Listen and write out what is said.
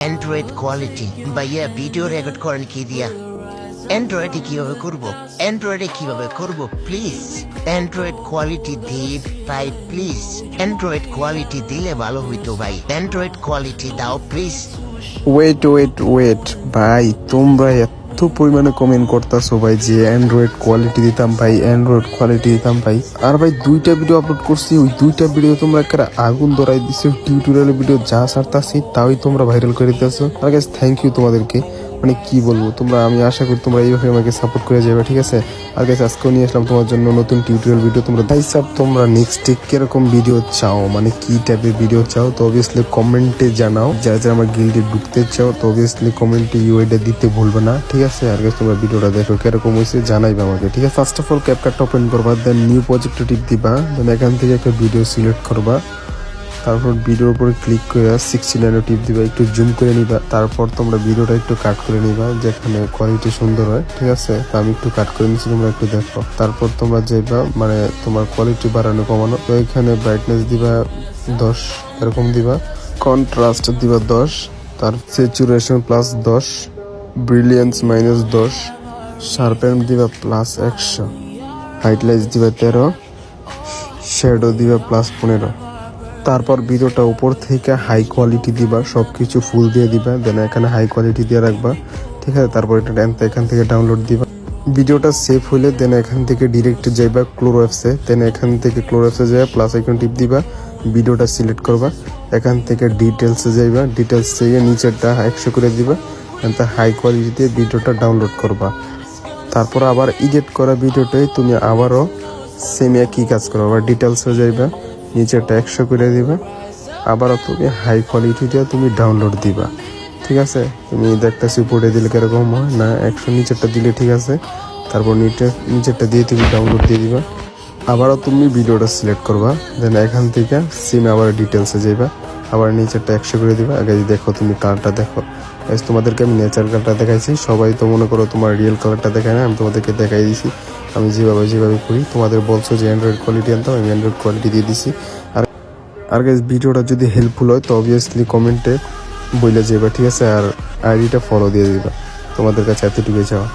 Android quality. ভাইয়া video record করেন কি দিয়া? অ্যান্ড্রয়েডে কিভাবে করব প্লিজ? অ্যান্ড্রয়েড কোয়ালিটি দিয়ে ভাই প্লিজ। অ্যান্ড্রয়েড কোয়ালিটি দিলে ভালো হইতো ভাই। অ্যান্ড্রয়েড কোয়ালিটি দাও প্লিজ। ওয়েট ভাই, তোমরা এত পরিমাণে কমেন্ট করতেছো ভাই যে অ্যান্ড্রয়েড কোয়ালিটি দিতাম ভাই, অ্যান্ড্রয়েড কোয়ালিটি দিতাম ভাই। আর ভাই 2টা ভিডিও আপলোড করছি, ওই 2টা ভিডিও তোমরা একটা আগুন ধরাই দিছো। টিউটোরিয়াল ভিডিও যা ছাড়তাছি তাই তোমরা ভাইরাল করে দিতেছো। আর গাইস থ্যাংক ইউ তোমাদেরকে। মানে কি বলবো, তোমরা, আমি আশা করি তোমরা এইভাবে আমাকে সাপোর্ট করে যাবে, ঠিক আছে? আর গাইস আজকেও নিয়ে আসলাম তোমার জন্য নতুন টিউটোরিয়াল ভিডিও। তোমরা ভাই সব তোমরা নেক্সট কিরকম ভিডিও চাও, মানে কি টাইপের ভিডিও চাও, তো অবভিয়াসলি কমেন্টে জানাও। যারা যারা আমার গিল্ডে ঢুকতে চাও তো অবভিয়াসলি কমেন্টে ইউআইডি দিতে ভুলবে না, ঠিক আছে? আর গাইস তোমরা ভিডিওটা দেখো কিরকম হয়েছে জানাইবে আমাকে, ঠিক আছে? ফার্স্ট অফ অল ক্যাপকাটটা ওপেন করবা, দেন নিউ প্রজেক্টে টিপ দিবা, দেন এখান থেকে একটা ভিডিও সিলেক্ট করবা, তারপর ভিডিওর উপরে ক্লিক করে 69 টিপ দিবা, একটু জুম করে নিবা, তারপর তোমরা ভিডিওটা একটু কাট করে নিবা যেখানে কোয়ালিটি সুন্দর হয়, ঠিক আছে? তো আমি একটু কাট করে নিচ্ছি, তোমরা একটু দেখো। তারপর তোমরা যাইবা মানে তোমার কোয়ালিটি বাড়ানো কমানো, তো এখানে ব্রাইটনেস দিবা 10 এরকম দিবা, কন্ট্রাস্ট দিবা 10, তার স্যাচুরেশন প্লাস 10, ব্রিলিয়েন্স -10, শার্পেন দিবা +100, হাইলাইট দিবা 13, শ্যাডো দিবা +15। তারপর ভিডিওটা উপর থেকে হাই কোয়ালিটি দিবা, সবকিছু ফুল দিয়ে দিবা, দেন এখানে হাই কোয়ালিটি দিয়ে রাখবা, ঠিক আছে? তারপর এটা এখান থেকে ডাউনলোড দিবা। ভিডিওটা সেভ হইলে দেন এখান থেকে ডিরেক্ট যাইবা ক্লোরো অ্যাপসে, দেন এখান থেকে ক্লোরো অ্যাপসে যাইবা প্লাস আইকন টিপ দিবা, ভিডিওটা সিলেক্ট করবা, এখান থেকে ডিটেলসে যাইবা, ডিটেলস থেকে নিচেরটা 100 করে দিবা, হাই কোয়ালিটি দিয়ে ভিডিওটা ডাউনলোড করবা। তারপর আবার এডিট করা ভিডিওটাই তুমি আবারও সেম একই কাজ করো, আবার ডিটেলসে যাইবা, নিচেরটা 100 করে দিবা, আবারও তুমি হাই কোয়ালিটি দিয়ে তুমি ডাউনলোড দিবা, ঠিক আছে? তুমি দেখতেছি উপরে দিলে কিরকম হয় না, 100 নিচেরটা দিলে ঠিক আছে। তারপর নিচেরটা দিয়ে তুমি ডাউনলোড দিয়ে দিবা, আবারও তুমি ভিডিওটা সিলেক্ট করবা, দেন এখান থেকে সিম আবার ডিটেলসে যাইবা, আবার নিচেরটা 100 করে দিবা। আগে দেখো তুমি কালারটা দেখো, তোমাদেরকে আমি ন্যাচারাল কালারটা দেখাইছি, সবাই তো মনে করো তোমার রিয়েল কালারটা দেখায় না, আমি তোমাদেরকে দেখাই দিছি আমি যেভাবে করি। তোমাদের বলছো যে অ্যান্ড্রয়েড কোয়ালিটি আনতাম, আমি অ্যান্ড্রয়েড কোয়ালিটি দিয়ে দিছি। আর গাইস ভিডিওটা যদি হেল্পফুল হয় তো অবভিয়াসলি কমেন্টে বলে যাবে, ঠিক আছে? আর আইডিটা ফলো দিয়ে দিবা, তোমাদের কাছে এতটুকুই চাওয়া।